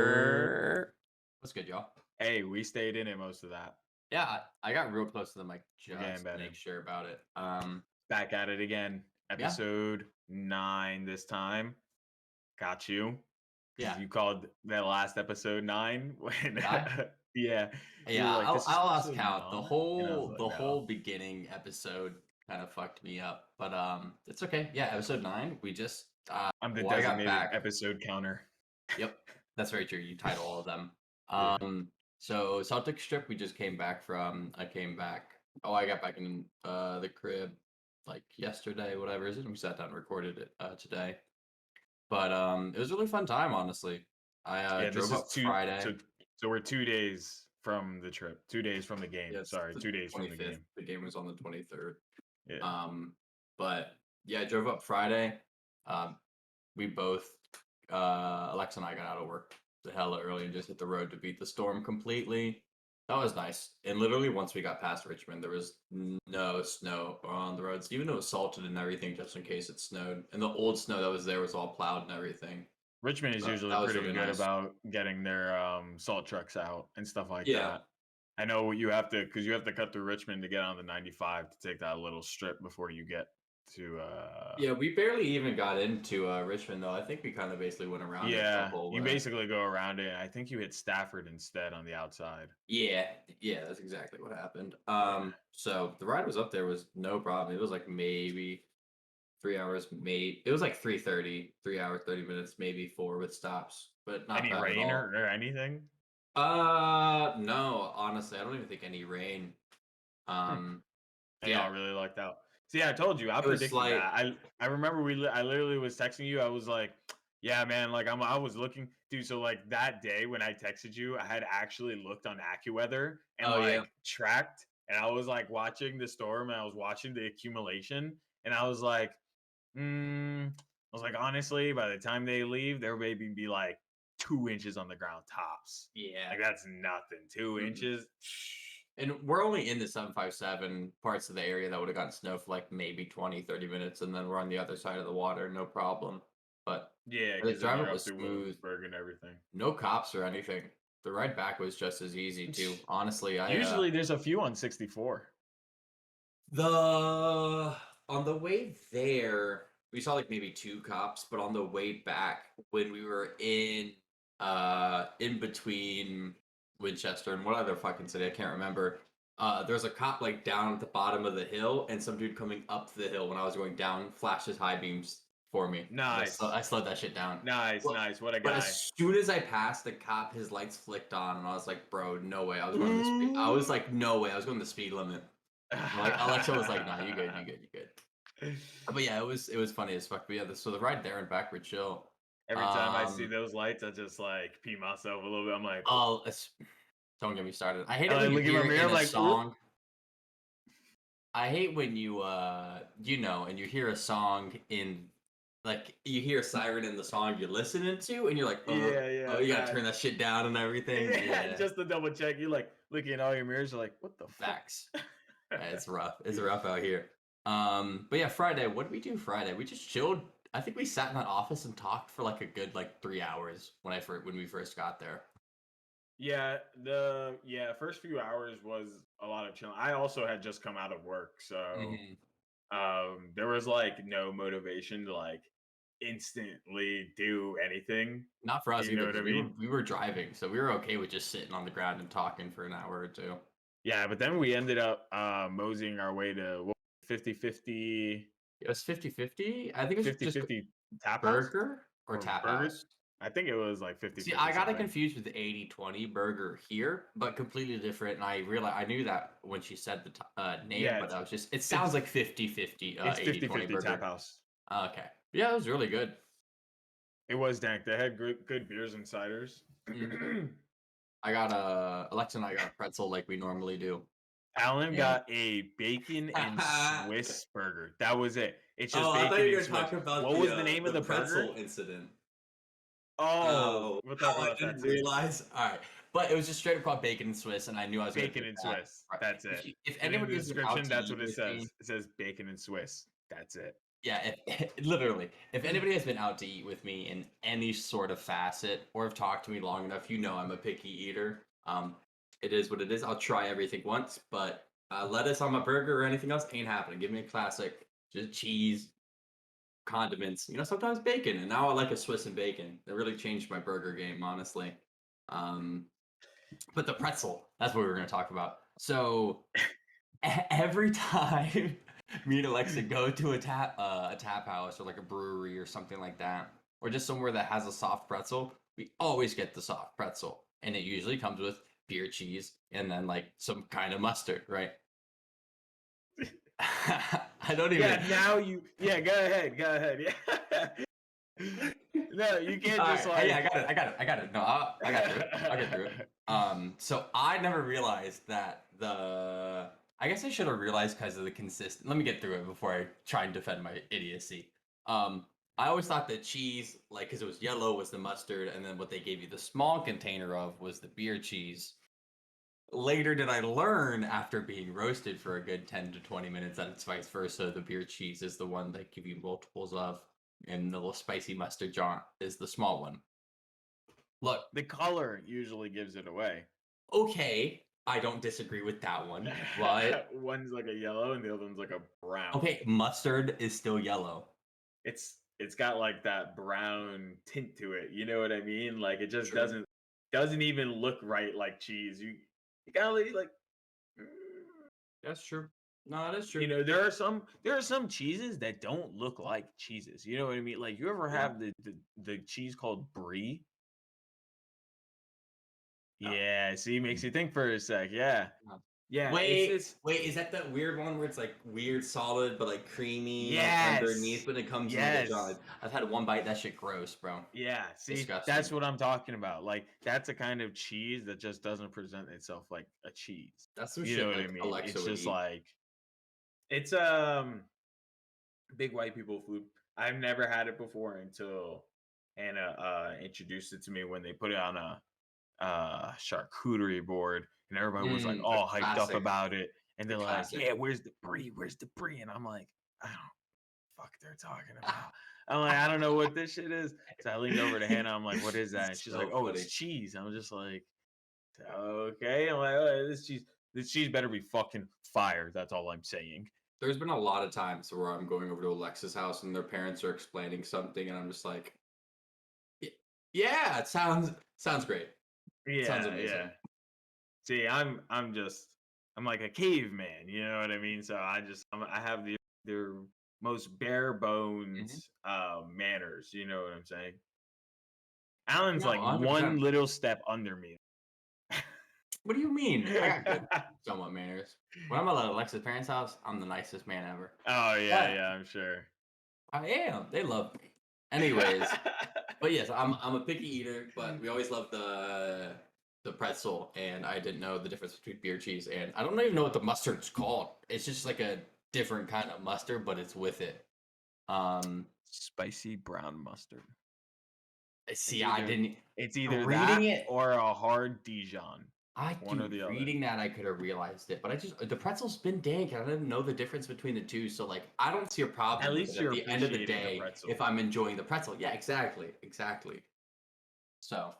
Yer. What's good, y'all? Hey, we stayed in it most of that. Yeah, I got real close to the mic We're getting just to better. make sure about it. Back at it again. Yeah, Episode 9 this time. Got you. Because yeah, you called that last episode 9 when did I? yeah, you were Yeah, like, I'll, this is I'll lost episode count. The 9? And I was whole like, the no. whole beginning episode kind of fucked me up, but it's okay. Yeah, episode 9. We just I'm the well, I got designated back. episode counter. Yep, that's very true. You title all of them. Yeah. So Celtics trip. We just came back from. I came back. Oh, I got back in the crib like yesterday, whatever is it. We sat down and recorded it today. But it was a really fun time, honestly. I Yeah, this drove is up two Friday. so we're 2 days from the trip. 2 days from the game. Yeah, it's Sorry, the 2 days from the 25th. game. The game was on the 23rd. Yeah. But yeah, I drove up Friday. Um, we both, Alexa and I got out of work the hella early and just hit the road to beat the storm completely. That was nice. And literally, once we got past Richmond, there was no snow on the roads, even though it was salted and everything, just in case it snowed. And the old snow that was there was all plowed and everything. Richmond is So usually that was pretty really good nice. about getting their salt trucks out and stuff like Yeah. that. I know you have to because you have to cut through Richmond to get on the 95 to take that little strip before you get to Yeah, we barely even got into Richmond, though. I think we kind of basically went around it the yeah, whole you way. basically go around it. I think you hit Stafford instead on the outside. Yeah, yeah, that's exactly what happened. Yeah. So the ride was up there was no problem. It was like maybe 3 hours, maybe it was like 3:30, 3 hours, 30 minutes, maybe four with stops, but not Any bad at rain all. or anything? No, honestly, I don't even think any rain. Hmm. Um, And yeah, y'all really lucked out. See, I told you, I it was predicted slight. that. I remember I literally was texting you. I was like, yeah, man, like I was looking, dude. So like that day when I texted you, I had actually looked on AccuWeather and Oh yeah. like tracked, and I was like watching the storm and I was watching the accumulation, and I was like, honestly, by the time they leave, there may be like 2 inches on the ground tops. Yeah. Like that's nothing. 2 inches. And we're only in the 757 parts of the area that would have gotten snow for like maybe 20, 30 minutes, and then we're on the other side of the water, no problem. But Yeah, the because then drive you're up up was through smooth, Williamsburg and everything. no cops or anything. The ride back was just as easy too. Honestly, Usually there's a few on 64. the on the way there, we saw like maybe two cops, but on the way back, when we were in between Winchester and what other fucking city, I can't remember. There's a cop like down at the bottom of the hill, and some dude coming up the hill when I was going down flashes high beams for me. Nice. I slowed that shit down. Nice, Well, nice. What a but guy. as soon as I passed the cop, his lights flicked on, and I was like, "Bro, no way!" I was going the speed. I was like, "No way!" I was going the speed limit. Like Alexa was like, "Nah, you good, you good, you good." But yeah, it was funny as fuck. But yeah, so the ride there and back were chill. Every time I see Um, those lights, I just like pee myself a little bit. I'm like, oh, don't get me started. I hate and it I when you look in my hear it mirror, in I'm a like, song. I hate when and you hear a song in like you hear a siren in the song you're listening to, and you're like, yeah, yeah, oh, you gotta turn facts. that shit down and everything. Yeah, Yeah, just to double check. You like looking at all your mirrors, you're like, what the fuck? facts. Yeah, it's rough. It's rough out here. But yeah, Friday. What did we do Friday? We just chilled. I think we sat in that office and talked for like a good like 3 hours when we first got there. Yeah, first few hours was a lot of chilling. I also had just come out of work, so Hmm. there was like no motivation to like instantly do anything. Not for us You know either, what because I we were mean? we were driving, so we were okay with just sitting on the ground and talking for an hour or two. Yeah, but then we ended up moseying our way to 50-50 It was 50-50. I think it was just 50-50 tap house burger or or tap burgers. house. I think it was like See, 50-50 I got it something. confused with the 80-20 burger here, but completely different. And I knew that when she said the name, Yeah, but I was just, it sounds it's like 50-50, it's 80-20 50-50 tap burger. house. Okay. Yeah, it was really good. It was dank. They had good beers and ciders. Hmm. I got Alexa and I got a pretzel like we normally do. Alan And got a bacon and Swiss burger. That was it. It's just oh, I thought bacon you and were Swiss. talking about What was the name of the the burger? pretzel incident. Oh, Oh, we'll how talk I about didn't that too. realize. All right, but it was just straight up called bacon and Swiss, and I knew I was gonna Bacon drink and that. Swiss. Right. That's it. If And in anyone the is out description, to that's eat what it with me, says. It says bacon and Swiss. That's it. Yeah, literally, if anybody has been out to eat with me in any sort of facet or have talked to me long enough, you know I'm a picky eater. It is what it is. I'll try everything once, but lettuce on my burger or anything else ain't happening. Give me a classic, just cheese, condiments, sometimes bacon. And now I like a Swiss and bacon. That really changed my burger game, honestly. Um, but the pretzel, that's what we were going to talk about. So every time me and Alexa go to a tap house or like a brewery or something like that, or just somewhere that has a soft pretzel, we always get the soft pretzel, and it usually comes with beer cheese and then like some kind of mustard, right? I don't even. Yeah, now you. Yeah, go ahead. Go ahead. Yeah. No, you can't All just right, hey, yeah, like. I got it. No, I got through it. I get through it. So I never realized that the. I guess I should have realized because of the consistent. Let me get through it before I try and defend my idiocy. Um, I always thought that cheese, like, because it was yellow, was the mustard, and then what they gave you the small container of was the beer cheese. Later did I learn after being roasted for a good 10 to 20 minutes that it's vice versa. The beer cheese is the one that give you multiples of, and the little spicy mustard jaunt is the small one. Look, The color usually gives it away. okay, I don't disagree with that one, but One's like a yellow and the other one's like a brown. okay, mustard is still yellow. It's got like that brown tint to it. You know what I mean? Like it just True. doesn't even look right like cheese. You gotta like mm, That's true. No, that is you true. know, there are some cheeses that don't look like cheeses. You know what I mean? Like you ever Yeah. have the cheese called brie? No. Yeah, see, makes you think for a sec. Yeah. No. Yeah, Wait, it's wait, is that that weird one where it's like weird solid but like creamy underneath, yes. but it comes in like a jar? Yes. I've had one bite, that shit gross, bro. Yeah, see, that's Disgusting. what I'm talking about. Like that's a kind of cheese that just doesn't present itself like a cheese. That's some You know shit what I like mean? Alexa It's would just eat. like it's big white people food. I've never had it before until Hannah introduced it to me when they put it on a charcuterie board and everybody was like A all hyped up classic. about it and The they're like, classic. "Yeah, where's the brie? Where's the brie?" And I'm like, "I don't fuck they're talking about." I'm like, "I don't know what this shit is." So I leaned over to Hannah. I'm like, "What is that?" And she's like, So "Oh, it's funny. cheese." I'm just like, "Okay." I'm like, "Oh, this cheese better be fucking fire." That's all I'm saying. There's been a lot of times where I'm going over to Alexa's house and their parents are explaining something, and I'm just like, "Y- yeah, it sounds great. Sounds Yeah, yeah. amazing." See, I'm like a caveman, you know what I mean? So I have the most bare Mhm. bones manners, you know what I'm saying? Alan's No, like 100%. one little step under me. What do you mean? I got good, somewhat manners. When I'm at Alexa's parents' house, I'm the nicest man ever. Oh yeah, But yeah, I'm sure. I am. They love me. Anyways, but yes, I'm a picky eater, but we always love the pretzel, and I didn't know the difference between beer cheese and I don't even know what the mustard's called. It's just like a different kind of mustard, but it's with it. Um, Spicy brown mustard. It's see, I either didn't it's either reading that it. or a hard Dijon. I One or do the other. reading that I could have realized it, but I just the pretzel's been dank, and I didn't know the difference between the two. So like, I don't see a At problem with it least at you're the end of the appreciating the day pretzel. if I'm enjoying the pretzel. Yeah, exactly, exactly. So,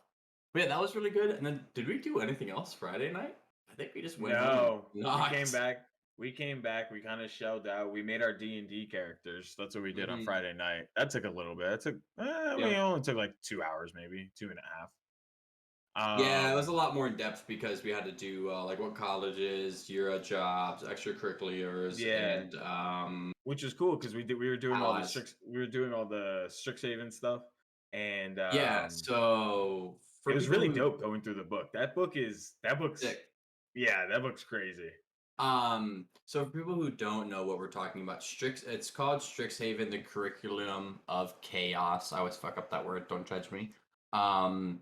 but yeah, that was really good. And then, did we do anything else Friday night? I think we just went home and No, we came knocked. back. We came back. We kind of shelled out. We made our D&D characters. That's what we did on Mhm. Friday night. That took a little bit. That took. I mean, Yeah, it only took like 2 hours, maybe 2.5. yeah, it was a lot more in depth because we had to do like what colleges, year jobs, extracurriculars, Yeah, and which was cool because we were doing all the allies. strict we were doing all the Strixhaven stuff, and Yeah, so it for was people really who dope going through the book. That book's sick. yeah, that book's crazy. So for people who don't know what we're talking about, it's called Strixhaven, the Curriculum of Chaos. I always fuck up that word, don't judge me. Um,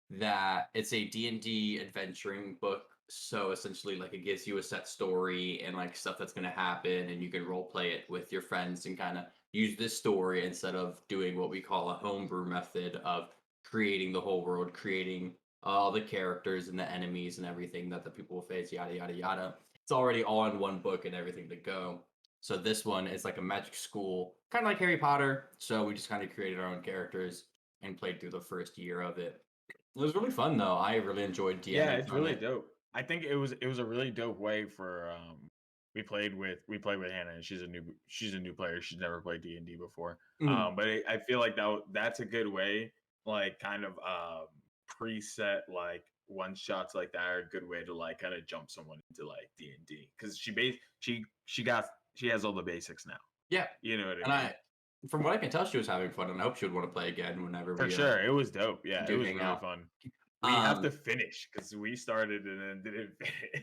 that it's a D&D adventuring book. So essentially like it gives you a set story and like stuff that's gonna happen, and you can role play it with your friends and kind of use this story instead of doing what we call a homebrew method of creating the whole world, creating all the characters and the enemies and everything that the people will face, yada yada yada. It's already all in one book and everything to go. So this one is like a magic school, kind of like Harry Potter. So we just kind of created our own characters and played through the first year of it. It was really fun though. I really enjoyed Yeah, DMing it's on really it. dope. I think it was a really dope way for we played with Hannah, and she's a new player. She's never played D&D before. Mhm. But I feel like that's a good way, like kind of preset like one shots like that are a good way to like kind of jump someone into like D&D, because she has all the basics now. Yeah, You know what I and mean? from what I can tell, she was having fun, and I hope she would want to play again whenever For we sure. It was dope. Yeah, it do was hang really out. fun. We have Um, to finish because we started and then didn't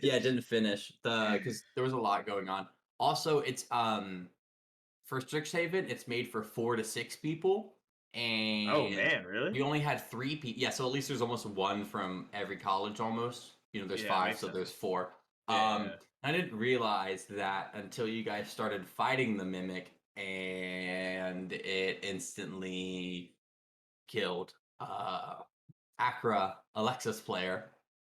yeah, I finish. didn't finish because there was a lot going on. Also, it's for Strixhaven, it's made for 4 to 6 people, Oh and man, really? we only had 3 people. Yeah, so at least there's almost one from every college almost. There's Yeah, five, makes so there's sense. 4. Yeah. I didn't realize that until you guys started fighting the mimic, and it instantly killed Akra, Alexa's player,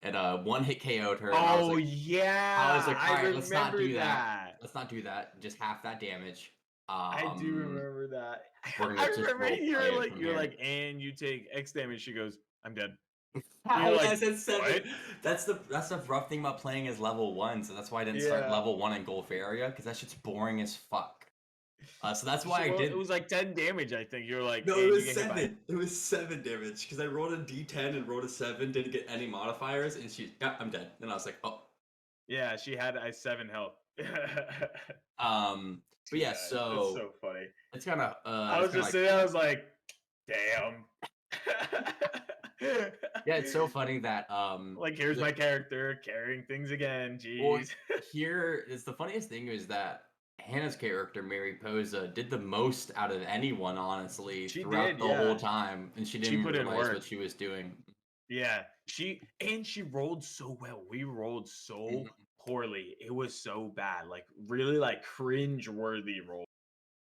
and one hit KO'd her, and Oh I was yeah, like, I all right, let's not remember do that. that. Let's not do that. Just half that damage. I do remember that. We're I gonna just remember role you're play it like from you're here. like, and you take X damage. She goes, I'm dead. You're I like, said 7. what? That's the rough thing about playing as level 1. So that's why I didn't start Yeah. level 1 in Gulf area because that shit's boring as fuck. So that's why I Well, it did. was like 10 damage, I think. You're like, No, it and you was get hit by. 7. It was 7 damage because I rolled a D10 and rolled a 7, didn't get any modifiers, and yeah, I'm dead. And I was like, oh. Yeah, she had 7 health. But yeah, Yeah, it's so so funny. I it's was kind of just like, sitting there, I was like, damn. yeah, it's so funny that Like, here's my character carrying things again. well, Jeez. here is the funniest thing is that Hannah's character, Mary Posa, did the most out of anyone, honestly, She throughout did, the whole yeah. time, and she She didn't put in realize what work. she was doing. Yeah. She rolled so well. We rolled so Mhm. poorly. It was so bad. Like really like cringe worthy roll.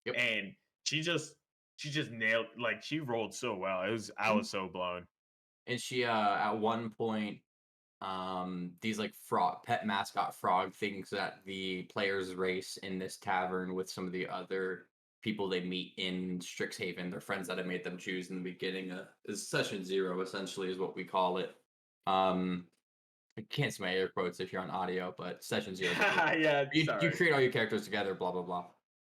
Yep. And she just she just nailed, like, she rolled so well. I Mhm. was so blown. And she, at one point, these like frog pet mascot frog things that the players race in this tavern with some of the other people they meet in Strixhaven. Their friends that I made them choose in the beginning. Is session 0 essentially is what we call it. Um, I can't see my air quotes if you're on audio, but session 0 is like Yeah, you sorry. create all your characters together, blah blah blah.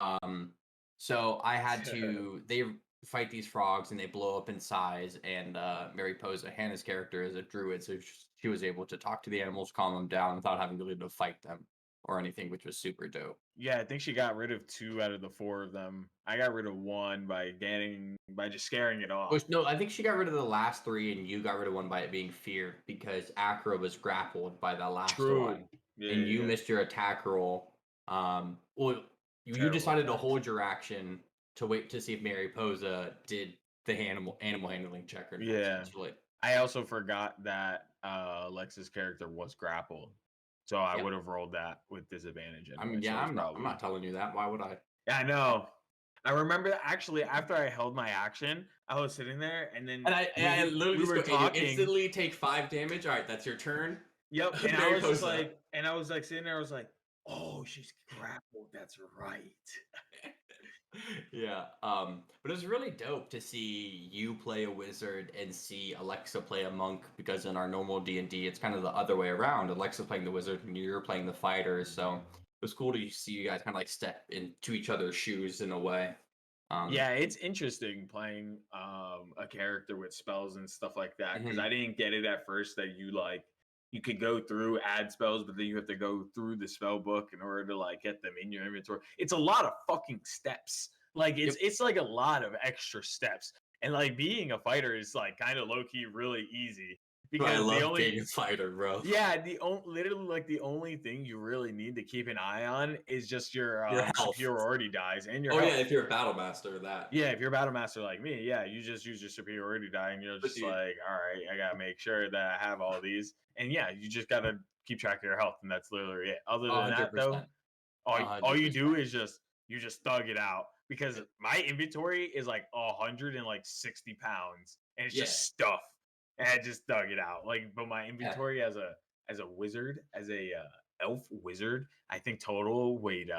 Um, so I had to they fight these frogs and they blow up in size. And Mary Posa, Hannah's character, is a druid, so she was able to talk to the animals, calm them down without having to leave to fight them or anything, which was super dope. Yeah, I think she got rid of 2 out of the 4 of them. I got rid of 1 by just scaring it off. Which no, I think she got rid of the last 3, and you got rid of one by it being fear because Acra was grappled by the last True. one, Yeah, and yeah, you yeah. missed your attack roll. Well, you Terrible decided to attacks. hold your action to wait to see if Mary Posa did the animal handling check or not. Yeah. Essentially, I also forgot that Lex's character was grappled. So I yeah. would have rolled that with disadvantage I anyway. mean, So yeah, it's I'm probably. not telling you that. Why would I? Yeah, I know. I remember actually after I held my action, I was sitting there and then And I literally we just were go, and you talking. instantly take 5 damage. All right, that's your turn, Yep. And I Mary was just Posa. like, and I was like sitting there, I was like, oh, she's grappled. That's right. Yeah. But it was really dope to see you play a wizard and see Alexa play a monk because in our normal D&D, it's kind of the other way around. Alexa playing the wizard and you're playing the fighter. So it was cool to see you guys kind of like step into each other's shoes in a way. Um, Yeah, it's interesting playing a character with spells and stuff like that, because mhm. I didn't get it at first that you could go through add spells, but then you have to go through the spell book in order to like get them in your inventory. It's a lot of fucking steps. Like Yep. it's like a lot of extra steps. And like being a fighter is like kind of low key really easy, I because the love only being a fighter, bro. yeah, literally like the only thing you really need to keep an eye on is just your Your health. superiority dies and your Oh yeah, health. if you're a battle master, that. Yeah, if you're a battle master like me, yeah, you just use your superiority die and you're But just dude, like, all right, I gotta make sure that I have all these. And yeah, you just gotta keep track of your health, and that's literally it. Other a than hundred that though, percent, all a all hundred you do percent. is you just thug it out, because my inventory is like 160 pounds and it's Yeah, just stuff. And I just thug it out. Like, but my yeah. inventory as a wizard, as a elf wizard. I think total weighed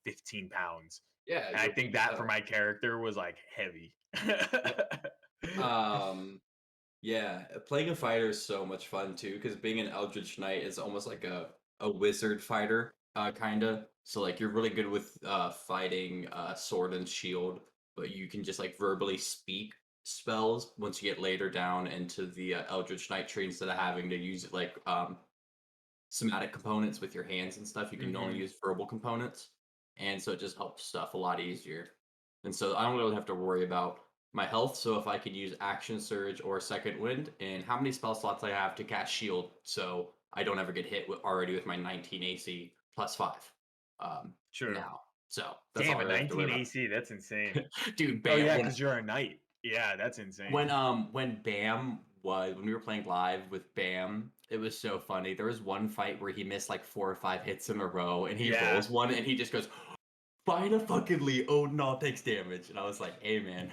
15 pounds. Yeah, And I you're think pinky that for toe. my character was like heavy. Yep. Um, yeah, playing a fighter is so much fun too, because being an Eldritch Knight is almost like a wizard fighter, kinda. So like you're really good with fighting sword and shield, but you can just like verbally speak spells once you get later down into the Eldritch Knight tree instead of having to use like somatic components with your hands and stuff. You can only Hmm. use verbal components, and so it just helps stuff a lot easier. And so I don't really have to worry about my health. So if I could use Action Surge or Second Wind, and how many spell slots I have to cast Shield, so I don't ever get hit already with my 19 AC +5 Sure. now. So that's all Damn, I a really have to worry 19 about. AC. That's insane. Dude, Oh Bam, yeah, because you're a knight. Yeah, that's insane. when Bam was when we were playing live with Bam, it was so funny. There was one fight where he missed like 4 or 5 hits in a row, and he Yeah, rolls one, and he just goes, "Find fucking Lee. Odin all takes damage," and I was like, "Hey man,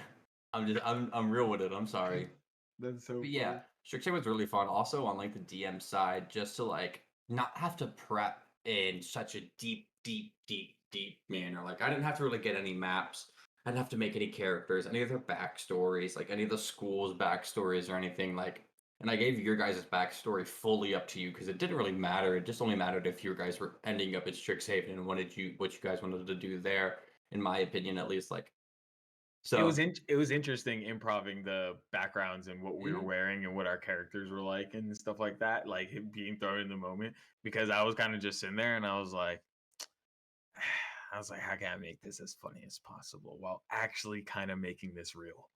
I'm real with it. I'm sorry." that's so But yeah, funny. Strixhaven was really fun. Also on like the DM side, just to like not have to prep in such a deep manner. Like I didn't have to really get any maps. I didn't have to make any characters, any of their backstories, like any of the school's backstories or anything. Like, and I gave your guys' backstory fully up to you because it didn't really matter. It just only mattered if you guys were ending up at Strixhaven and what you guys wanted to do there. In my opinion, at least, like so. It was interesting improving the backgrounds and what we were Mhm. wearing and what our characters were like and stuff like that, like it being thrown in the moment because I was kind of just sitting there and I was like, how can I make this as funny as possible while actually kind of making this real?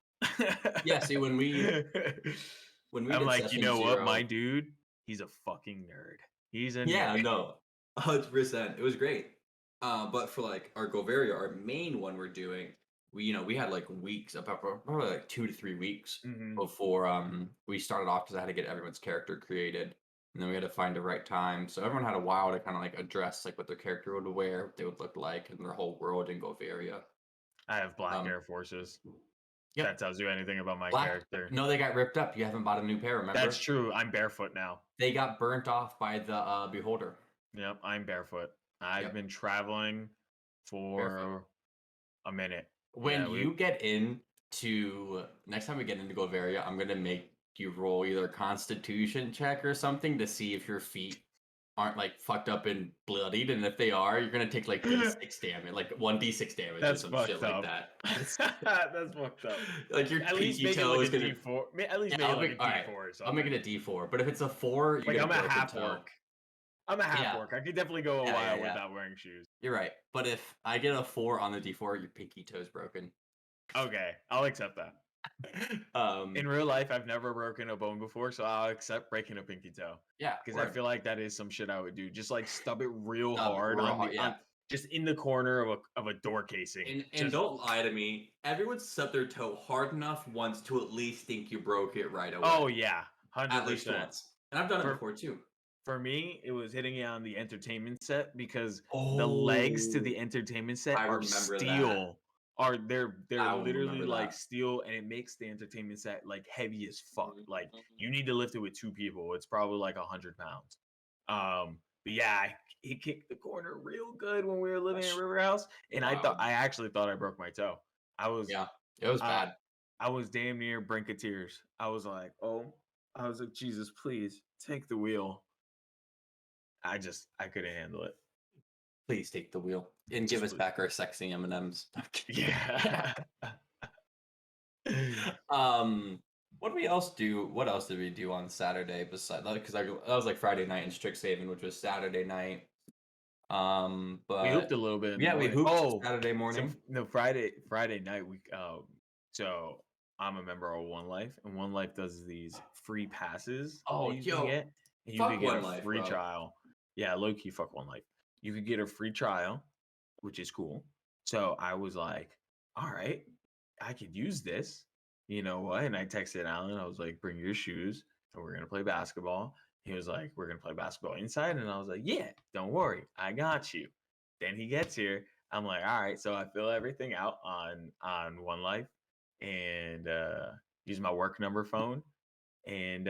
Yeah, see, when we I'm did like, you session know what, my zero, dude, he's a fucking nerd. He's a yeah, nerd. no, 100%. It was great. But for like our Govaria, our main one we're doing, we had like weeks, about probably like 2 to 3 weeks Hmm. before we started off because I had to get everyone's character created, and then we had to find the right time. So everyone had a while to kind of like address like what their character would wear, what they would look like, and their whole world in Govaria. I have black Um, Air Forces. If yep, that tells you anything about my black. character. No, they got ripped up. You haven't bought a new pair, That's remember? true. I'm barefoot now. They got burnt off by the beholder. Yep, I'm barefoot. I've Yep, been traveling barefoot. for a minute. When Yeah, we you get into next time we get into Govaria, I'm gonna make you roll either a Constitution check or something to see if your feet aren't like fucked up and bloodied, and if they are, you're gonna take like D6 damage, like 1d6 damage or that's some shit fucked like up. that. That's fucked up. Like your At least pinky make it toe like is a gonna. D4. At least Yeah, make it I'll like a make. All right, D4 or I'll make something. it a D4. But if it's a 4, you Like get a I'm a broken half toe. orc. I'm a half Yeah, orc. I could definitely go a yeah. while Yeah. without wearing shoes. You're right. But if I get a 4 on the D4, your pinky toe's broken. Okay, I'll accept that. um, In real life, I've never broken a bone before, so I'll accept breaking a pinky toe yeah, because I word. feel like that is some shit I would do. Just like stub it real Stub hard real on hard. the Yeah. on just in the corner of a door casing. And Just don't lie to me. Everyone stubbed their toe hard enough once to at least think you broke it right away. oh yeah, At least 100%. once. And I've done it For before too. for me, it was hitting it on the entertainment set because the legs to Oh, the entertainment set I are remember that. steel. Are they're I will literally remember like that. steel, and it makes the entertainment set like heavy as fuck. Like Mhm. you need to lift it with 2 people. It's probably like 100 pounds. But yeah, he kicked the corner real good when we were living in That's River House, and wild. I actually thought I broke my toe. I was Yeah, it was uh bad. I was damn near brink of tears. I was like, oh, I was like, Jesus, please take the wheel. I couldn't handle it. Please take the wheel and give Just us please. back our sexy M&Ms. Yeah. um, what did we else do? What else did we do on Saturday besides because that was like Friday night in Strixhaven, which was Saturday night. We hooped But a little bit in the yeah, we morning. hooped Oh, Saturday so morning. no Friday night we so I'm a member of One Life, and One Life does these free passes that Oh, you can yo, get, and you fuck could get One a Life, free bro. trial. Yeah, low key fuck One Life. You could get a free trial, which is cool. So I was like, all right, I could use this. You know what? And I texted Alan. I was like, bring your shoes, and we're gonna play basketball. He was like, we're gonna play basketball inside, and I was like, yeah, don't worry, I got you. Then he gets here. I'm like, all right. So I fill everything out on One Life and use my work number phone. And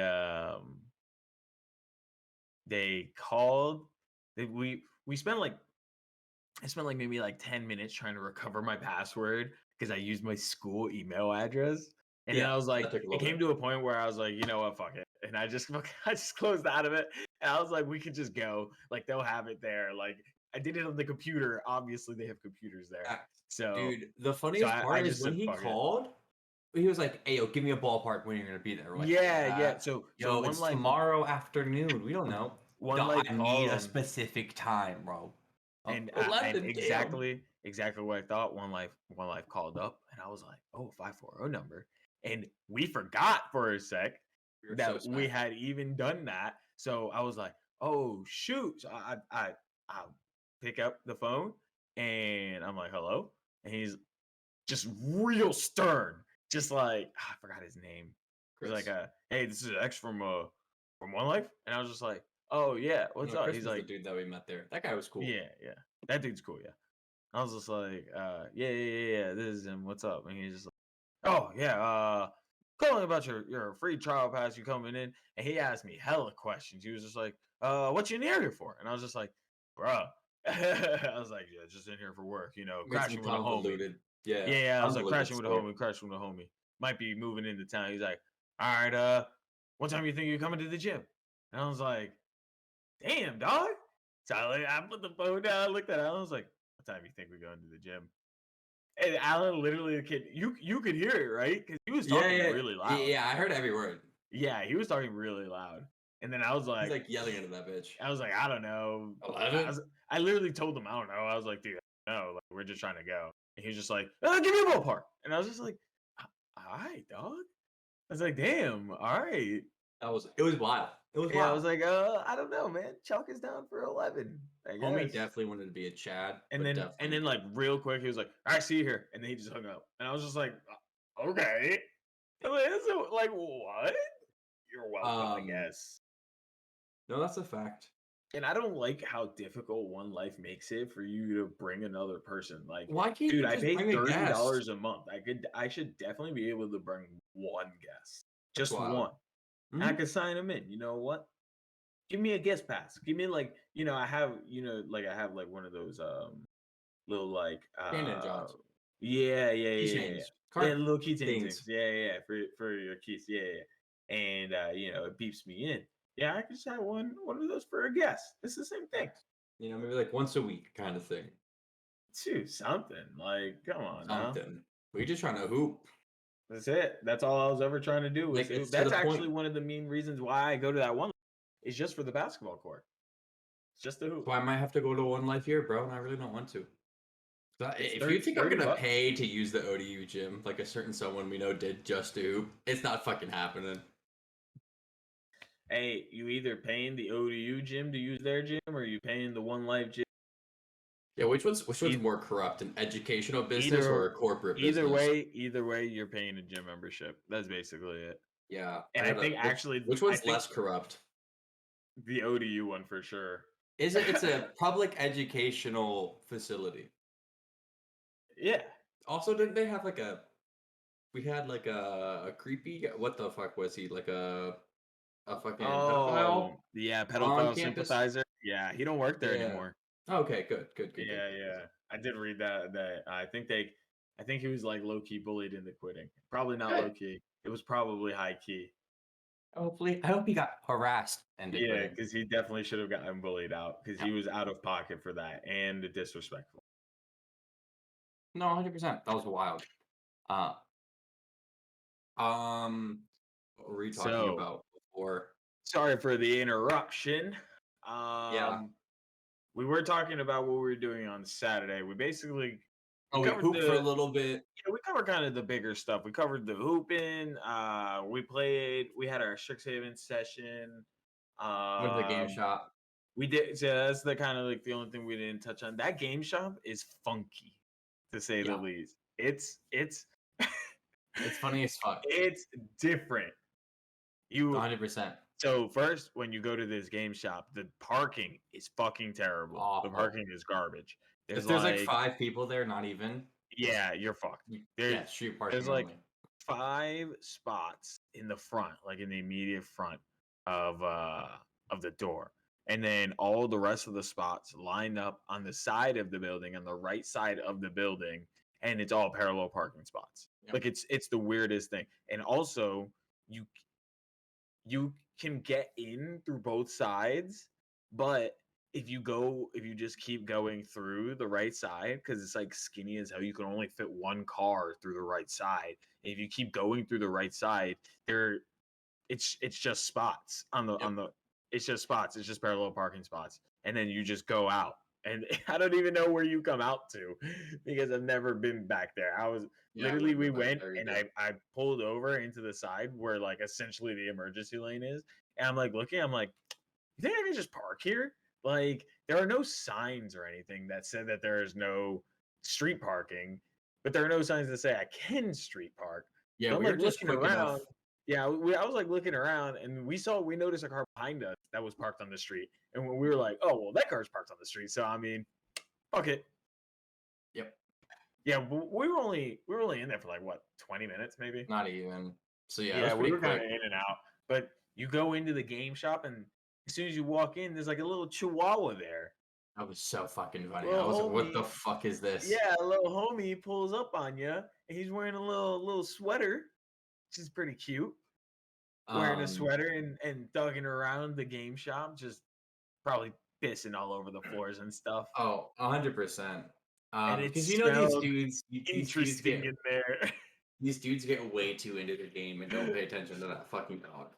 they called We spent like I spent like maybe like 10 minutes trying to recover my password because I used my school email address. And then Yeah, I was like, that took a it little came bit. to a point where I was like, you know what, fuck it. And I just closed out of it. And I was like, we could just go. Like they'll have it there. Like I did it on the computer. Obviously, they have computers there. Yeah. So Dude, the so funniest I part is just when said he fuck it. called, he was like, "Hey, yo, give me a ballpark when you're gonna be there." We're like, Yeah, "Yeah, yeah. So yo, one it's life tomorrow afternoon. We don't know. one Yo, life I need called a him specific time, bro. and 11, damn. exactly what I thought. One life called up and I was like, oh, 540 number. And we forgot for a sec We were so that we smacked. had even done that. So I was like, oh shoot. So I pick up the phone and I'm like, hello. And he's just real stern. Just like I forgot his name. He's like, Chris. hey, this is X from One Life. And I was just like, oh yeah, what's No, up? Chris He's was the like, dude that we met there. That guy was cool. yeah, yeah. That dude's cool, yeah. I was just like, yeah, this is him. What's up? And he's just like, oh yeah, calling about your free trial pass, you coming in. And he asked me hella questions. He was just like, what you in the area for? And I was just like, bruh. I was like, yeah, just in here for work, Made some crashing with a homie. convoluted, yeah, Yeah, I was like convoluted crashing with a story. homie, crashing with a homie. Might be moving into town. He's like, all right, what time you think you're coming to the gym? And I was like, damn, dog. So I put the phone down, I looked at it, I was like, what time you think we're going to the gym? And Alan literally the kid, you could hear it, right? Because he was Yeah, talking yeah, really loud. yeah. I heard every word. Yeah, he was talking really loud. And then He's like yelling into that bitch. I was like, I don't know. 11. I literally told him, I don't know. I was like, dude, no, like we're just trying to go. And he was just like, give me a ballpark. And I was just like, all right, dog. I was like, damn, all right. It was wild. It was Yeah, I wild. was like, I don't know, man. Chalk is down for 11, I Homie guess. definitely wanted to be a Chad, And but then definitely. like real quick, he was like, "I see you here," and then he just hung up. And I was just like, "Okay." I'm like, so, like what? You're welcome, I Um, guess. no, that's a fact. And I don't like how difficult One Life makes it for you to bring another person. Like, Why can't dude, you I just pay bring a guest? $30 a month. I should definitely be able to bring one guest, That's just wild. one. I Hmm. could sign him in. You know what? Give me a guest pass. Give me like, I have like one of those little like Cannon Johns, yeah. keychains, Yeah, cart little keychain things. things. Yeah, for your keys. Yeah. And it beeps me in. Yeah, I could just have one of those for a guest. It's the same thing. Facts. Maybe like once a week kind of thing. Dude, something. Like, come on now. Something. We just trying to hoop. That's it. That's all I was ever trying to do was Like it's to that's the actually point. one of the main reasons why I go to that one. It's just for the basketball court. It's just the hoop. So I might have to go to One Life here, bro, and I really don't want to. It's If you think I'm 30 gonna bucks. pay to use the ODU gym, like a certain someone we know did just to hoop, it's not fucking happening. Hey, you either paying the ODU gym to use their gym or you paying the One Life gym. Yeah, which one's E- more corrupt, an educational business or either a corporate business? either way, you're paying a gym membership. That's basically it. Yeah, And I I gotta. think Which actually, which I one's think less corrupt? the ODU one for sure. Is it? It's a public educational facility. Yeah. Also, didn't they have like a? We had like a creepy. What the fuck was he? Like a fucking Oh, pedophile yeah, on pedophile campus? sympathizer. Yeah, he don't work there Yeah. anymore. Okay, good. Yeah. I did read that I think he was like low key bullied into quitting. Probably not Good. low key. It was probably high key. Hopefully, I hope he got harassed into Yeah, quitting. because he definitely should have gotten bullied out because Yeah. he was out of pocket for that and disrespectful. No, 100%. That was wild. Uh, what were we talking So about before? sorry for the interruption. Yeah. Um, we were talking about what we were doing on Saturday. We Oh, we covered hooped for a little bit. we covered kind of the bigger stuff. We covered the hooping. We had our Strixhaven session. Went to the game Um, shop. we did. So that's the kind of like the only thing we didn't touch on. That game shop is funky, to say the Yeah. least. It's It's funny as fuck. it's different. You 100%. So first, when you go to this game shop, the parking is fucking terrible. The Awful. parking is garbage. If There's there's like like, 5 people there, not even. yeah, you're fucked. There, Yeah, street there's parking like only. 5 spots in the front, like in the immediate front of the door, and then all the rest of the spots line up on the side of the building, on the right side of the building, and it's all parallel parking spots. Yep. Like it's the weirdest thing. And also you you can get in through both sides, but if you just keep going through the right side, because it's like skinny as hell, you can only fit one car through the right side. And if you keep going through the right side, there it's just spots Yep. on the it's just spots. It's just parallel parking spots. And then you just go out. And I don't even know where you come out to because I've never been back there. I was Yeah, I've literally never we been back went there and either. I pulled over into the side where like essentially the emergency lane is. And I'm like looking, I'm like, you think I can just park here? Like there are no signs or anything that said that there is no street parking, but there are no signs that say I can street park. Yeah, So I'm we were like just looking quick around. enough. Yeah, I was like looking around and we noticed a car behind us that was parked on the street. And when we were like, oh well, that car's parked on the street. So I mean, fuck it. Yep. Yeah, we were only in there for like what, 20 minutes maybe? Not even. So yeah, it was Yeah, we pretty were kind of quick. in and out. But you go into the game shop and as soon as you walk in, there's like a little chihuahua there. That was so fucking funny. I Little was like, what the homie, fuck is this? yeah, a little homie pulls up on you and he's wearing a little sweater, which is pretty cute. Wearing a Um, sweater and thugging around the game shop, just probably pissing all over the floors and stuff. oh, 100%. And it Because you know these smelled dudes, interesting in there. these dudes get way too into the game and don't pay attention to that fucking dog.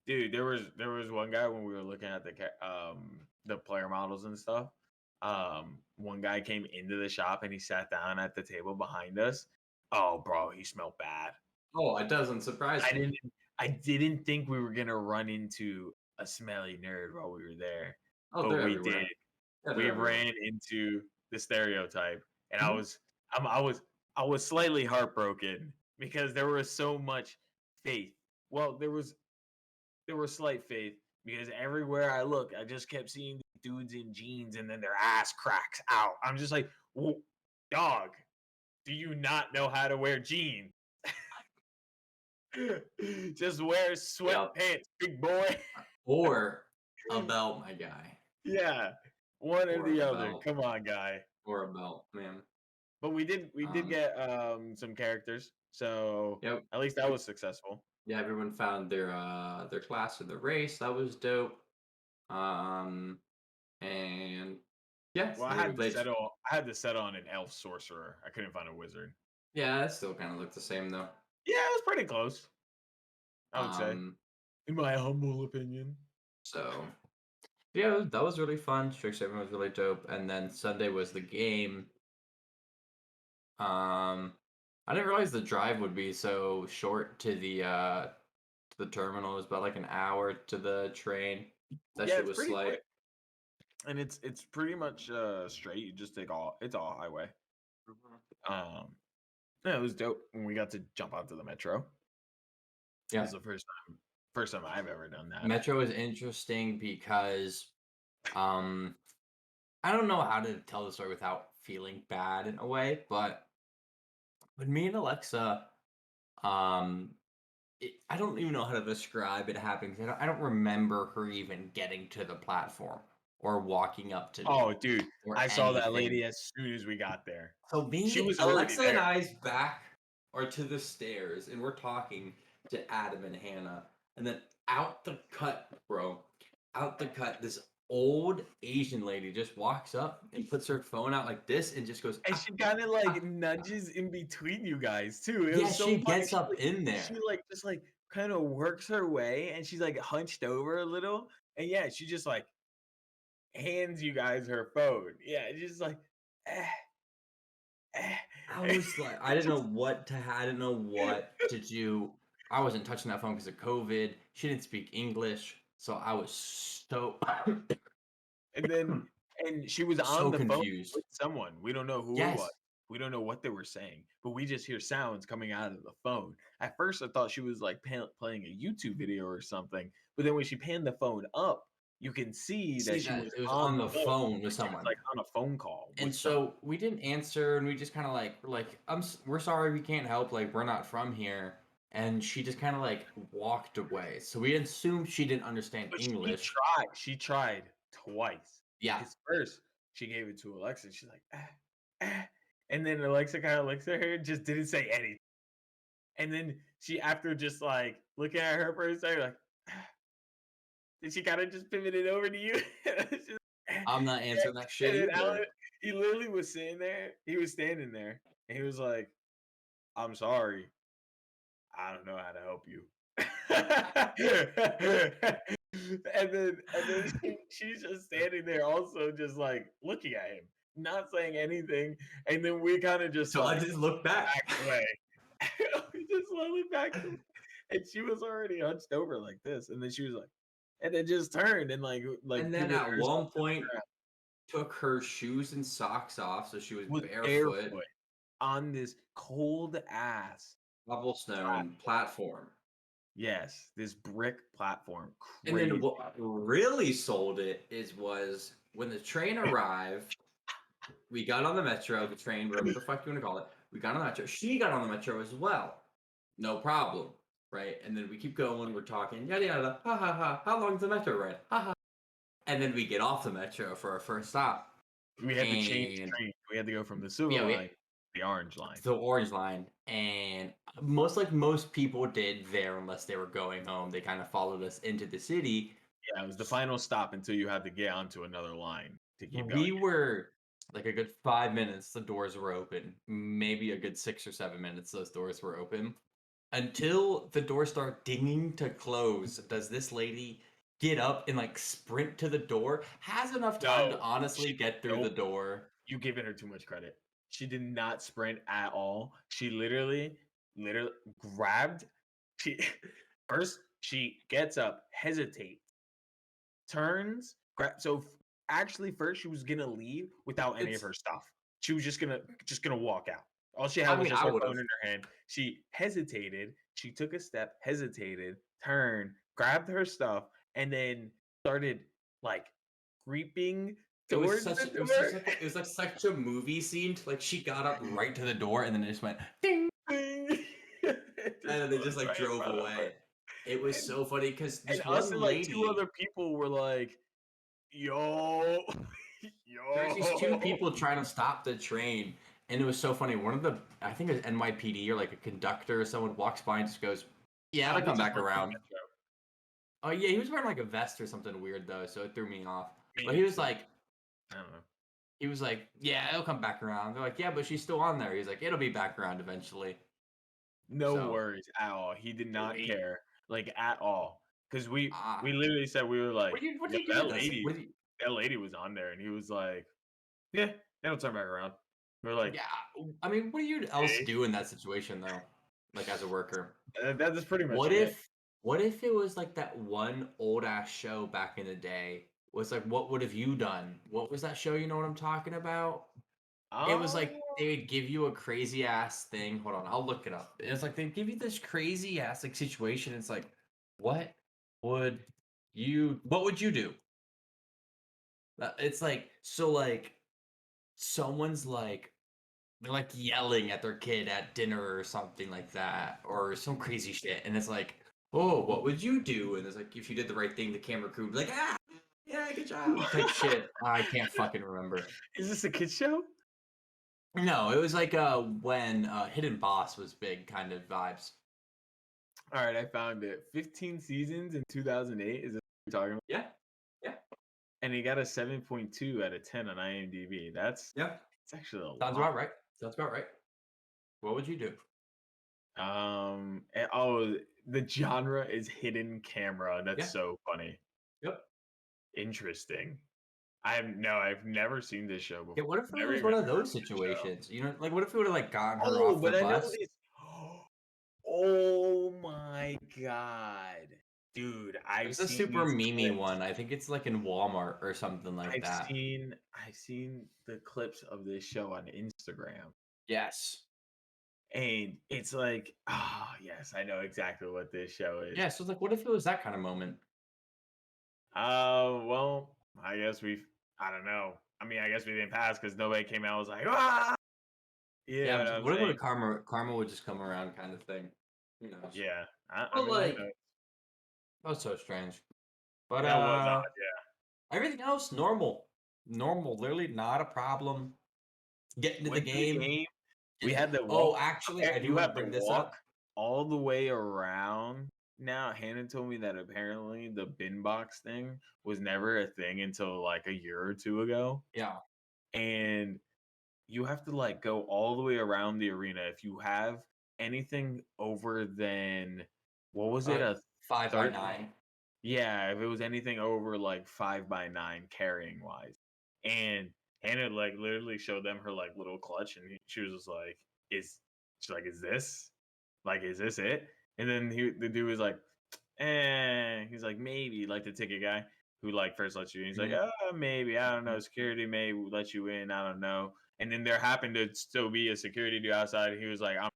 Dude, there was one guy when we were looking at the player models and stuff. One guy came into the shop and he sat down at the table behind us. Oh, bro, he smelled bad. Oh, it doesn't surprise I me. didn't I didn't think we were gonna run into a smelly nerd while we were there, Oh, but they're we did. everywhere. Yeah, they're We everywhere. ran into the stereotype, and Mhm. I was I was slightly heartbroken because there was so much faith. Well, there was slight faith because everywhere I look, I just kept seeing dudes in jeans and then their ass cracks out. I'm just like, dog, do you not know how to wear jeans? Just wear Yep. sweatpants, big boy. Or a belt, my guy. Yeah, one or Or the a other. belt. Come on, guy. Or a belt, man. But we did Um, get some characters, so yep. at least that was successful. Yeah, everyone found their class or their race. That was dope. Um, and yeah, Well, we played. I had to settle on an elf sorcerer. I couldn't find a wizard. Yeah, it still kind of looked the same though. Yeah, it was pretty close, I would say, Um, in my humble opinion. so yeah, that was really fun. Strixhaven was really dope. And then Sunday was the game. I didn't realize the drive would be so short to the terminal. It was about like an hour to the train. That Yeah, shit it's was pretty slight. quick, and it's pretty much straight. You just take all it's all highway. Um, yeah, it was dope when we got to jump onto the metro. It Yeah, was the first time I've ever done that. Metro is interesting because um I don't know how to tell the story without feeling bad in a way, but when me and Alexa, um, I don't even know how to describe it happening. 'Cause I don't remember her even getting to the platform or walking up to me Oh, dude, or I saw that anything. lady as soon as we got there. So She me, was already Alexa and there. I's back are to the stairs, and we're talking to Adam and Hannah, and then out the cut, bro, out the cut, this old Asian lady just walks up and puts her phone out like this and just goes, And ah, she kind of ah. like nudges in between you guys too. It Yeah, was she so funny. gets up in She there. like just like kind of works her way and she's like hunched over a little. And yeah, she just like hands you guys her phone. Yeah, it's just like eh, I eh. was like, I didn't know what to, I didn't know what to do. I wasn't touching that phone because of COVID. She didn't speak English, so I was so And then and she was on so the phone confused. with someone. We don't know who it was. Yes. We don't know what they were saying, but we just hear sounds coming out of the phone. At first, I thought she was like playing a YouTube video or something, but then when she panned the phone up, you can see See that she that was it was on on the the phone. phone with Like she was someone. like on a phone call And with someone. so we didn't answer and we just kind of like we're like we're sorry we can't help, like we're not from here. and she just kind of like walked away. So we assumed she didn't understand But she English. tried. She tried twice. Yeah. Because first she gave it to Alexa. She's like, and then Alexa kind of looks at her and just didn't say anything. And then she, after just like looking at her for a second, like, then she kind of just pivoted over to you. She's like, I'm not answering that shit and then Alan, either. he literally was sitting there. He was standing there, and he was like, "I'm sorry, I don't know how to help you." and then she's just standing there, also just like looking at him, not saying anything. And then we kind of just So I like just looked back. backed away. We just slowly backed away, and she was already hunched over like this. And then she was like, and then just turned and like And then pivoted at herself one to the point ground took her shoes and socks off, so she was with barefoot, barefoot on this cold ass cobblestone platform. platform. Yes, this brick platform, And then crazy. what really sold it was when the train arrived, we got on the metro, the train, whatever the fuck you want to call it. We got on the metro. She got on the metro as well. No problem. Right? And then we keep going, we're talking, yada yada, ha ha ha. How long's the metro ride? Ha ha. And then we get off the metro for our first stop. We had to change And trains. We had to go from the silver yeah, line to the orange line. the orange line. And most people did there unless they were going home. They kind of followed us into the city. Yeah, it was the final stop until you had to get onto another line to keep going. We were like a good 5 minutes, the doors were open. Maybe a good 6 or 7 minutes, those doors were open. Until the doors start dinging to close, does this lady get up and like sprint to the door? Has enough time to No, honestly get through the nope. door. You giving her too much credit. She did not sprint at all. She literally grabbed. She first she gets up, hesitates, turns, so actually first she was gonna leave without any of It's, her stuff. She was just gonna walk out. All she had I was mean, just I her would phone have. in her hand. She hesitated. She took a step, hesitated, turned, grabbed her stuff, and then started like creeping towards the door. It was like such a movie scene. Like she got up right to the door and then it just went ding, It and just then they just closed like right in drove front of her. away. It was And so funny because and this us and one like two lady, other people were like, yo, there was these two yo. people trying to stop the train, and it was so funny. One of the, I think it was NYPD or like a conductor or someone walks by and just goes, "Yeah, Oh, it'll they come just back work for the around." metro. Oh yeah, he was wearing like a vest or something weird though, so it threw me off. But Maybe so. I don't know. he was like, "Yeah, it'll come back around." They're like, "Yeah, but she's still on there." He's like, "It'll be back around eventually." No So worries at all. He did not sweet. care, like at all. Because we Ah, literally said, we were like, what yo, do you do with this? What do you? that lady was on there, and he was like, yeah, it'll turn back around. We are like, Yeah, I mean, what do you else okay. do in that situation though? Like as a worker, That is pretty much what it. if what if it was like that one old ass show back in the day? Was like, what would have you done? What was that show? You know what I'm talking about? It was Um, like they would give you a crazy ass thing. Hold on, I'll look it up. It's like they'd give you this crazy ass like situation. It's like, what would what would you do? It's like so like someone's like they're like yelling at their kid at dinner or something like that, or some crazy shit, and it's like, oh, what would you do? And it's like if you did the right thing, the camera crew would be like, ah, yeah, good job, type shit. I can't fucking remember. is this a kid show? No, it was like when Hidden Boss was big kind of vibes. All right, I found it. 15 seasons in 2008. Is this what you're talking about? Yeah, yeah, And he got a 7.2 out of 10 on IMDb. yeah. It's actually a Sounds lot. about right. Sounds about right. What would you do? Oh, the genre is hidden camera. That's Yeah. so funny. Yep. Interesting. I've never seen this show before. Yeah. What if it Never was even one of heard those of this show. situations? You know, like what if we would have like gotten her Oh, off the but I know bus? this. Oh my god. Dude, I've It's a seen super these memey clips. one. I think it's like in Walmart or something like I've that. seen I've seen the clips of this show on Instagram. Yes. And it's like, ah, yes, I know exactly what this show is. Yeah. So it's like, what if it was that kind of moment? Well, I don't know. I mean, I guess we didn't pass because nobody came out and was like, ah, Yeah. yeah, I'm what just, I'm what if it saying. would karma would just come around kind of thing? Who knows? Yeah, I But mean, who like, knows? that was so strange. But That was odd. Yeah, everything else normal, normal. Literally not a problem. Getting to the went to the game. game. We had to Oh, walk. actually, I do You want to have to bring this walk up. all the way around. Now, Hannah told me that apparently the bin box thing was never a thing until like a year or two ago, Yeah, and you have to like go all the way around the arena if you have anything over than what was it, uh, a 30. 5 by 9. Yeah, if it was anything over like 5 by 9 carrying wise. And Hannah like literally showed them her like little clutch, and she was just like, she's like, is this it? And then the dude was like, he's like, maybe, like the ticket guy who like first lets you in. He's like, Mhm. maybe, I don't know. Security may let you in, I don't know. And then there happened to still be a security dude outside. He was like, I'm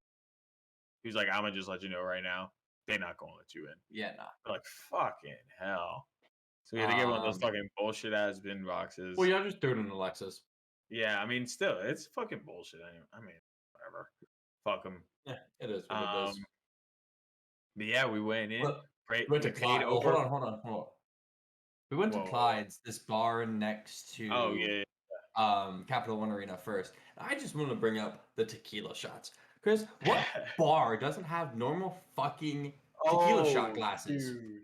gonna just let you know right now, they're not gonna let you in. Yeah, We're like, fucking hell. So we had to get one of those nah. fucking bullshit ass bin Well, boxes. yeah, just do it in Alexis. Yeah, I mean, still, it's fucking bullshit. I mean, whatever. Fuck them. Yeah, it is what it Um, is. but yeah, we went in. But we went We to paid Clyde. Oh, over. hold on. We went to Whoa. Clyde's, this bar next Oh to yeah. Capital One Arena first. I just want to bring up the tequila shots. Because what Yeah. bar doesn't have normal fucking tequila shot Oh, glasses? dude.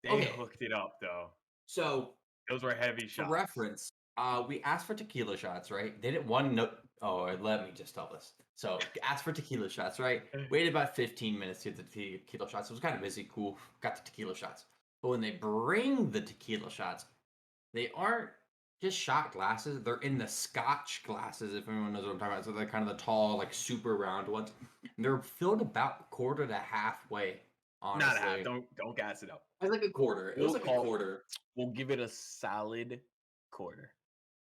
They Okay, hooked it up though. so Those were heavy for shots. reference, we asked for tequila shots, right? They didn't one no. Oh, let me just tell this. So asked for tequila shots, right? Waited about 15 minutes to get the tequila shots. It was kind of busy. Cool, got the tequila shots. But when they bring the tequila shots, they aren't just shot glasses. They're in the Scotch glasses, if anyone knows what I'm talking about. So they're kind of the tall, like super round ones. And they're filled about quarter to halfway, Not a half. honestly. Don't gas it up. It was like a quarter. It was We'll like a call. quarter. We'll give it a solid quarter.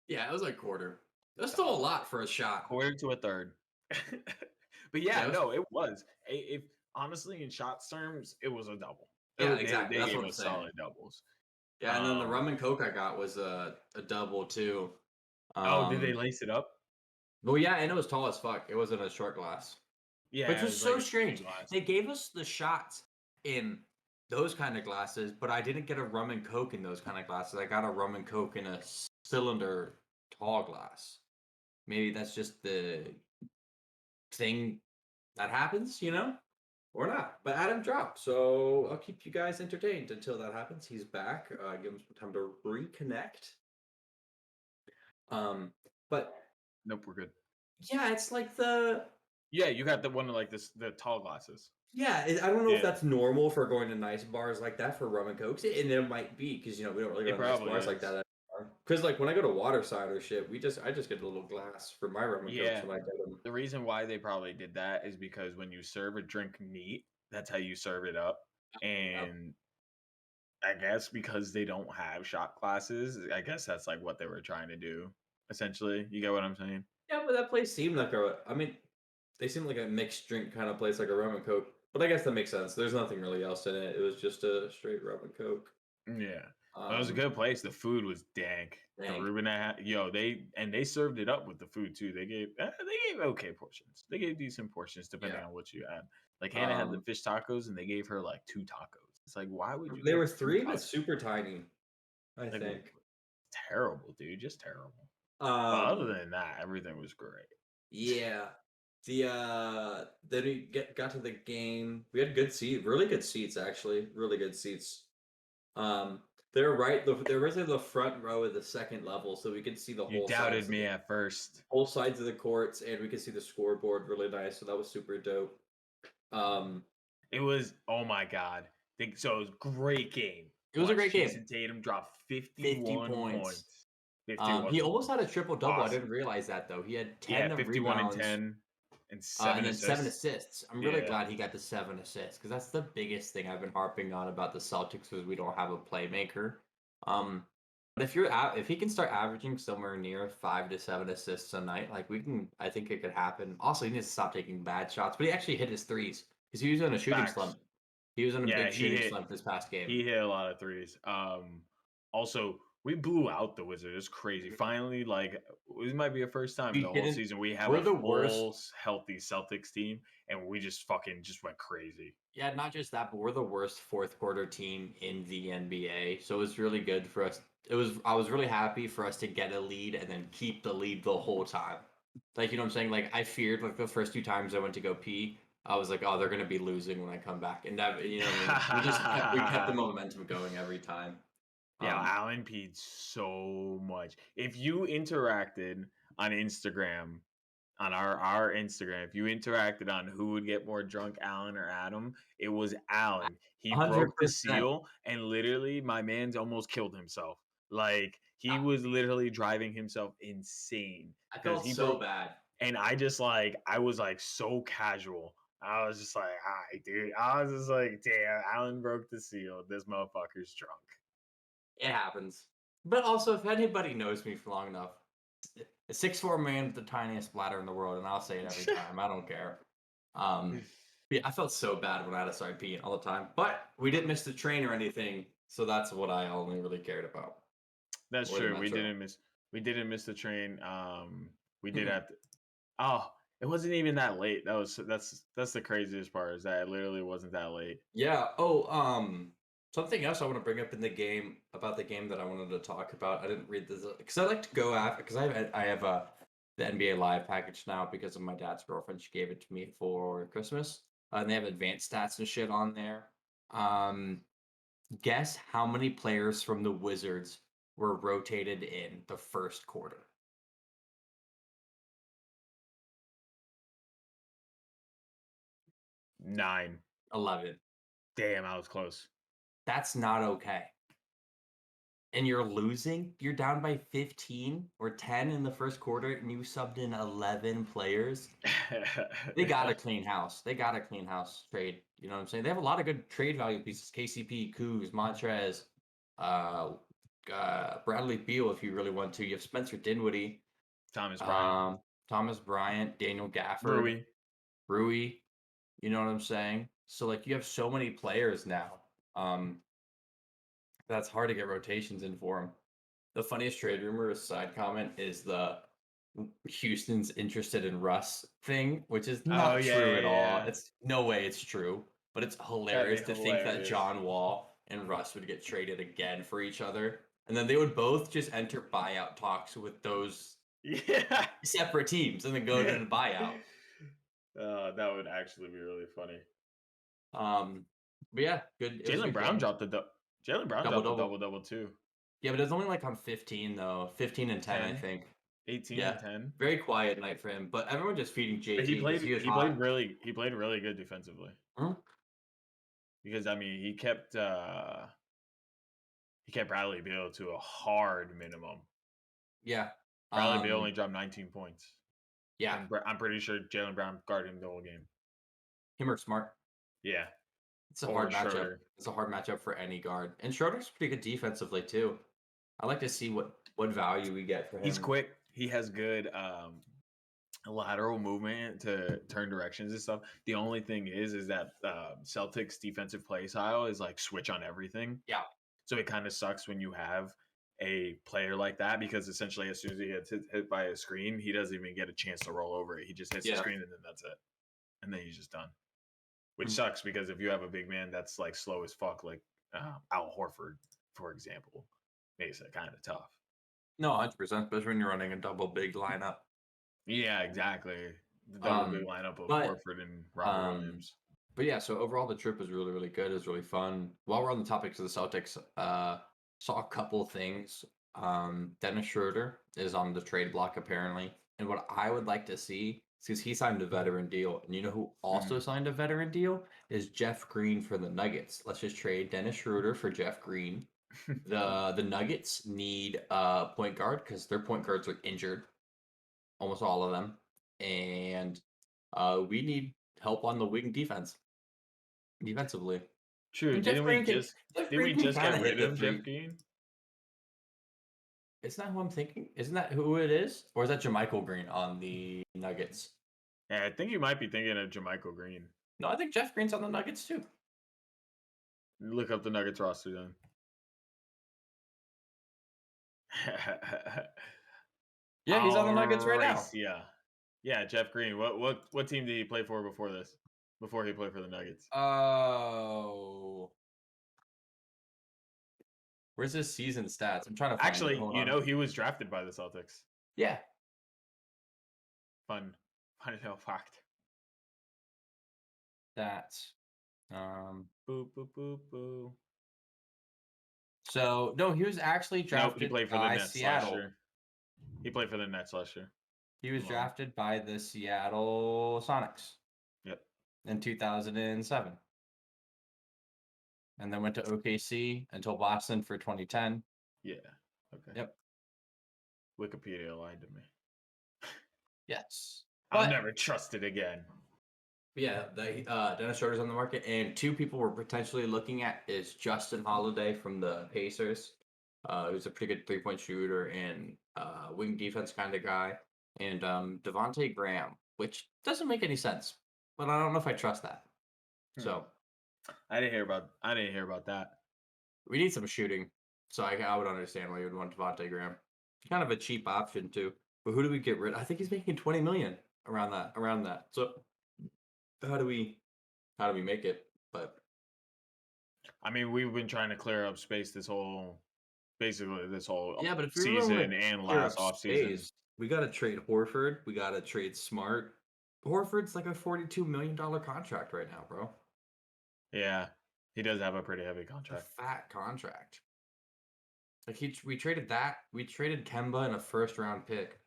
Yeah, it was like quarter. That's still a Solid lot for a shot. quarter to a third. But Yeah, yeah, it was, no, it was. If honestly, in shots terms, it was a double. yeah, They exactly. That's gave what I'm us saying. solid doubles. Yeah, and then the Um, rum and coke I got was a double too. oh, did they Um, lace it up? well, yeah, and it was tall as fuck. It wasn't a short glass. Which Yeah, it was was like so a strange. glass. They gave us the shots in those kind of glasses, but I didn't get a rum and coke in those kind of glasses. I got a rum and coke in a cylinder tall glass. Maybe that's just the thing that happens, or not. But Adam dropped, so I'll keep you guys entertained until that happens. He's back. Give him some time to reconnect. Um, but Nope, we're good. yeah, it's like the Yeah, you got the one like this, the tall glasses. Yeah, I don't know if Yeah, that's normal for going to nice bars like that for rum and cokes, and it might be because we don't really it go to nice probably bars like is. that anymore. Because like when I go to Waterside or shit, I just get a little glass for my rum and cokes Yeah, when I get them. the reason why they probably did that is because when you serve a drink neat, that's how you serve it up. Yeah, And I guess because they don't have shot classes, I guess that's like what they were trying to do. Essentially, you get what I'm saying? yeah, but that place seemed like I mean, they seemed like a mixed drink kind of place, like a rum and coke. But I guess that makes sense. There's nothing really else in it. It was just a straight rum and coke. Yeah, but it was a Um, good place. The food was dank. The Dang. Reuben, yo, they served it up with the food too. They gave okay portions. They gave decent portions depending Yeah. on what you had. Like Hannah had the Um, fish tacos, and they gave her like 2 tacos. It's like, why would you they get were two three, but tacos? super tiny. I Like, think. terrible, dude, just terrible. But other Um, than that, everything was great. Yeah. Then we got to the game. We had really good seats actually, really good seats. Um, they're basically the front row of the second level, so we could see the You doubted me at first. whole sides of the courts, and we could see the scoreboard really nice. So that was super dope. Um, It was, oh my god. So it was a great game. it was a Watch great game. Jason Tatum drop 50 51 points. points. 51 He almost had a points. triple double. I Awesome. didn't realize that though. He had Yeah, 10 51 and rebounds. 10 and And 7 then 7 assists. assists. I'm really Yeah. glad he got the 7 assists because that's the biggest thing I've been harping on about the Celtics is we don't have a playmaker. But if he can start averaging somewhere near 5 to 7 assists a night, like I think it could happen. Also, he needs to stop taking bad shots, but he actually hit his threes because he was in a shooting Facts. slump. He was in a Yeah, big shooting slump this past game. he hit a lot of threes. Also, We blew out the Wizards. It's crazy. Mhm. Finally, like this might be a first time in We the whole didn't. season we have We're a the worst. full healthy Celtics team, and we just fucking just went crazy. Yeah, not just that, but we're the worst fourth quarter team in the NBA. So it was really good for us. It was. I was really happy for us to get a lead and then keep the lead the whole time. Like, you know what I'm saying? Like, I feared, like, the first two times I went to go pee, I was like, oh, they're gonna be losing when I come back, and that, you know what I mean? We kept the momentum going every time. Yeah, Um, Allen peed so much. If you interacted on Instagram, on our Instagram, if you interacted on who would get more drunk, Allen or Adam, it was Allen. He broke the 100%. seal, and literally, my man's almost killed himself. Like he was literally driving himself insane I because felt he so broke. bad. And I was like so casual. I was just like, "Hi, dude." I was just like, "Damn, Allen broke the seal. This motherfucker's drunk." It happens. But also, if anybody knows me for long enough, a 6'4" man with the tiniest bladder in the world, and I'll say it every time. I don't care. Yeah, I felt so bad when I had to start peeing all the time. But we didn't miss the train or anything, so that's what I only really cared about. That's Or the true. metro. We didn't miss the train. We did have to. Oh, it wasn't even that late. That's the craziest part is that it literally wasn't that late. Yeah. Oh, something else I want to bring up in the game about the game that I wanted to talk about. I didn't read this because I like to go after because I have the NBA Live package now because of my dad's girlfriend. She gave it to me for Christmas, and they have advanced stats and shit on there. Um, guess how many players from the Wizards were rotated in the first quarter? 9. 11. Damn, I was close. That's not okay. And you're losing, you're down by 15 or 10 in the first quarter, and you subbed in 11 players. They got a clean house. They got a clean house trade. You know what I'm saying? They have a lot of good trade value pieces. KCP, Kuz, Montrez, uh, Bradley Beal, if you really want to. You have Spencer Dinwiddie, Thomas Bryant, um, Thomas Bryant, Daniel Gafford, Rui. Rui. You know what I'm saying? So, like, you have so many players now. That's hard to get rotations in for them. The funniest trade rumor, a side comment, is the Houston's interested in Russ thing, which is Oh not yeah, true yeah, at all. yeah. It's no way it's true, but it's That'd hilarious be to think that hilarious. John Wall and Russ would get traded again for each other, and then they would both just enter buyout talks with those Yeah. separate teams, and then go to the buyout. That would actually be really funny. Um, but yeah, good. It was a Jalen good Brown game. dropped the Jalen Brown Double dropped the double. double double too. Yeah, but it was only like on 15 though. 15 and 10, I 10, think. 18, Yeah, and 10. very quiet night for him. But everyone just feeding But JT because he was hot. he played really good defensively. Mhm. Because I mean he kept Bradley Beal to a hard minimum. Yeah. Bradley Beal only dropped 19 points. Yeah. And I'm pretty sure Jalen Brown guarded him the whole game. Him or Smart. Yeah. It's a Or hard matchup. Schroeder. It's a hard matchup for any guard. And Schroeder's pretty good defensively too. I like to see what value we get for He's him. quick. He has good lateral movement to turn directions and stuff. The only thing is that Celtics defensive play style is like switch on everything. Yeah. So it kind of sucks when you have a player like that because essentially as soon as he gets hit by a screen, he doesn't even get a chance to roll over it. He just hits the Yeah. screen and then that's it. And then he's just done. Which Mhm. sucks because if you have a big man that's like slow as fuck, like Al Horford, for example, makes it kind of tough. No, 100%, especially when you're running a double big lineup. Yeah, exactly. The double big Um, lineup of but Horford and Robert um, Williams. but yeah. So overall, the trip was really really good. It was really fun. While we're on the topics of the Celtics, saw a couple things. Dennis Schroeder is on the trade block apparently, and what I would like to see is because he signed a veteran deal, and you know who also Mm. signed a veteran deal is Jeff Green for the Nuggets. Let's just trade Dennis Schroeder for Jeff Green. The Nuggets need a point guard because their point guards are injured, almost all of them, and we need help on the wing defensively. True. And Jeff Didn't we Green can just kind get of hit rid the of Jeff three. Green? Isn't that who I'm thinking? Isn't that who it is? Or is that Jermichael Green on the Nuggets? Yeah, I think you might be thinking of Jermichael Green. No, I think Jeff Green's on the Nuggets too. Look up the Nuggets roster then. Yeah, he's on the Nuggets right now. Yeah, Jeff Green. What team did he play for before this? Before he played for the Nuggets? Oh, where's his season stats? I'm trying to find it. Actually, Hold on. he was drafted by the Celtics. Yeah, Fun little fact. stats. Boo boo boo boo. So no, he was actually Nope, he drafted played for the by Nets last Seattle. year. He played for the Nets last year. He was Come on. drafted by the Seattle Sonics Yep. in 2007, and then went to OKC until Boston for 2010. Yeah. Okay. Yep. Wikipedia lied to me. Yes. I'll But never trust it again. yeah, the Dennis Schroeder's on the market, and two people we're potentially looking at is Justin Holiday from the Pacers, who's a pretty good 3-point shooter and wing defense kind of guy, and Devontae Graham, which doesn't make any sense, but I don't know if I trust that. So I didn't hear about that. we need some shooting, so I would understand why you would want Devontae Graham. Kind of a cheap option too, but who do we get rid? I think he's making $20 million around that. So how do we make it? But I mean, we've been trying to clear up space this whole yeah, but if we really season want to and clear last up offseason. space, we got to trade Horford. We got to trade Smart. Horford's like a $42 million contract right now, bro. Yeah, he does have a pretty heavy A contract. fat contract. Like we traded that. We traded Kemba and a first-round pick.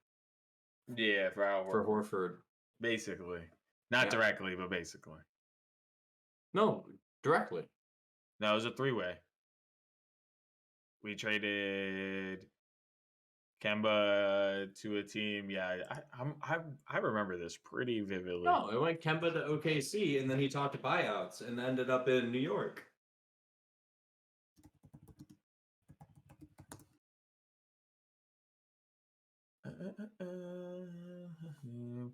Yeah, for Horford. Basically, not directly, but basically. No, directly. No, it was a 3-way. We traded Kemba to a team. Yeah, I remember this pretty vividly. No, it went Kemba to OKC, and then he talked to buyouts, and ended up in New York.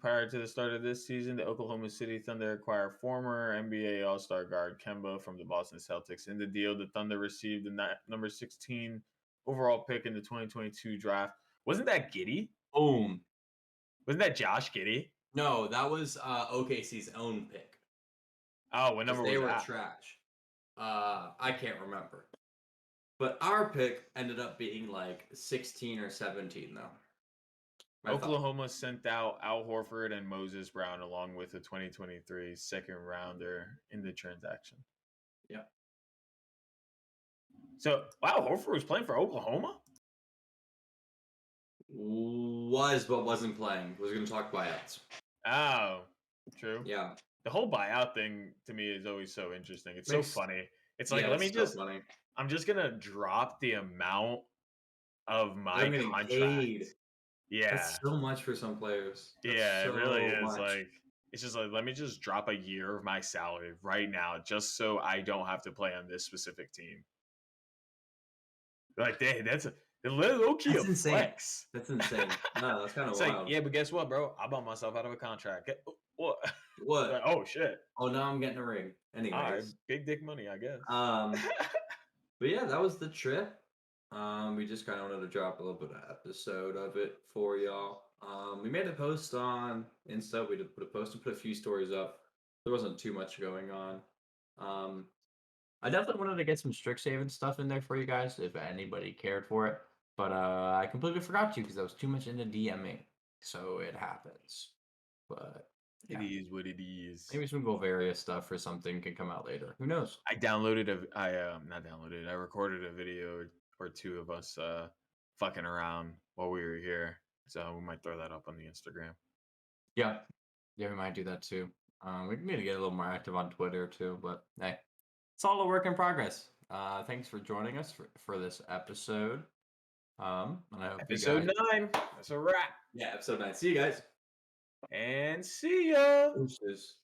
Prior to the start of this season, the Oklahoma City Thunder acquired former NBA All-Star guard Kemba from the Boston Celtics. In the deal, the Thunder received the number 16 overall pick in the 2022 draft. Wasn't that Giddey? Boom. Wasn't that Josh Giddey? No, that was OKC's own pick. Oh, what number was that? They were trash. I can't remember. But our pick ended up being like 16 or 17, though. Oklahoma sent out Al Horford and Moses Brown along with a 2023 second rounder in the transaction. Yeah. So, wow, Horford was playing for Oklahoma? But wasn't playing. Was going to talk buyouts. Oh, true. Yeah. The whole buyout thing to me is always so interesting. It's so funny. It's like, I'm just going to drop the amount of my contract. Paid. Yeah. That's so much for some players. It really is. Like, it's just like, let me just drop a year of my salary right now just so I don't have to play on this specific team. Like, dang, that's a low-key flex. That's insane. No, that's kind of wild. Like, yeah, but guess what, bro? I bought myself out of a contract. What? What? Like, oh, shit. Oh, now I'm getting a ring. Anyways. All right, big dick money, I guess. But yeah, that was the trip. We just kind of wanted to drop a little bit of episode of it for y'all. We made a post on Insta. We did put a post and put a few stories up. There wasn't too much going on. I definitely wanted to get some Strixhaven stuff in there for you guys if anybody cared for it. But I completely forgot to because I was too much into DMing. So it happens. But yeah. It is what it is. Maybe some Golvaria stuff or something can come out later. Who knows? I recorded a video or two of us fucking around while we were here. So we might throw that up on the Instagram. Yeah. Yeah, we might do that too. We need to get a little more active on Twitter too, but hey, it's all a work in progress. Thanks for joining us for this episode. And I hope episode 9. That's a wrap. Yeah, episode 9. See you guys. And see ya. Deuces.